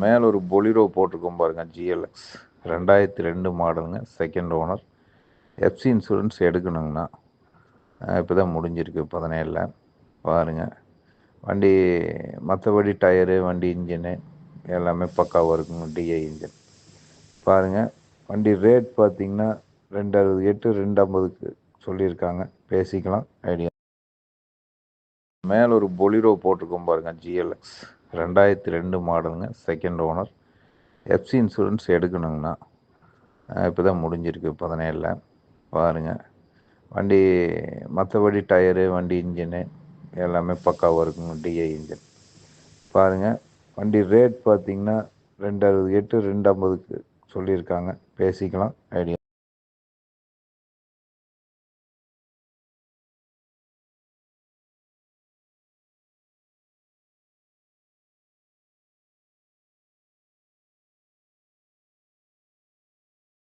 மேலே ஒரு பொலிரோ போட்டிருக்கோம் பாருங்க, ஜிஎல்எக்ஸ் 2002 மாடலுங்க, செகண்ட் ஓனர். எஃப்சி இன்சூரன்ஸ் எடுக்கணுங்கண்ணா. இப்போ தான் முடிஞ்சிருக்கு 17ல். பாருங்கள், வண்டி மற்றபடி டயரு, வண்டி இன்ஜினு எல்லாமே பக்காவாக இருக்குங்க. டிஐ இன்ஜின் பாருங்கள். வண்டி ரேட் பார்த்தீங்கன்னா 268 250க்கு சொல்லியிருக்காங்க, பேசிக்கலாம், ஐடியா. மேலே ஒரு பொலிரோ போட்டிருக்கோம் பாருங்க, ஜிஎல்எக்ஸ் 2002 மாடலுங்க, செகண்ட் ஓனர். எஃப்சி இன்சூரன்ஸ் எடுக்கணுங்கண்ணா. இப்போ தான் முடிஞ்சிருக்கு 17ல். பாருங்கள், வண்டி மற்றபடி டயரு, வண்டி இன்ஜினு எல்லாமே பக்காவாக இருக்குங்க. டிஐ இன்ஜின் பாருங்கள். வண்டி ரேட் பார்த்தீங்கன்னா 268 250க்கு சொல்லியிருக்காங்க, பேசிக்கலாம், ஐடியா.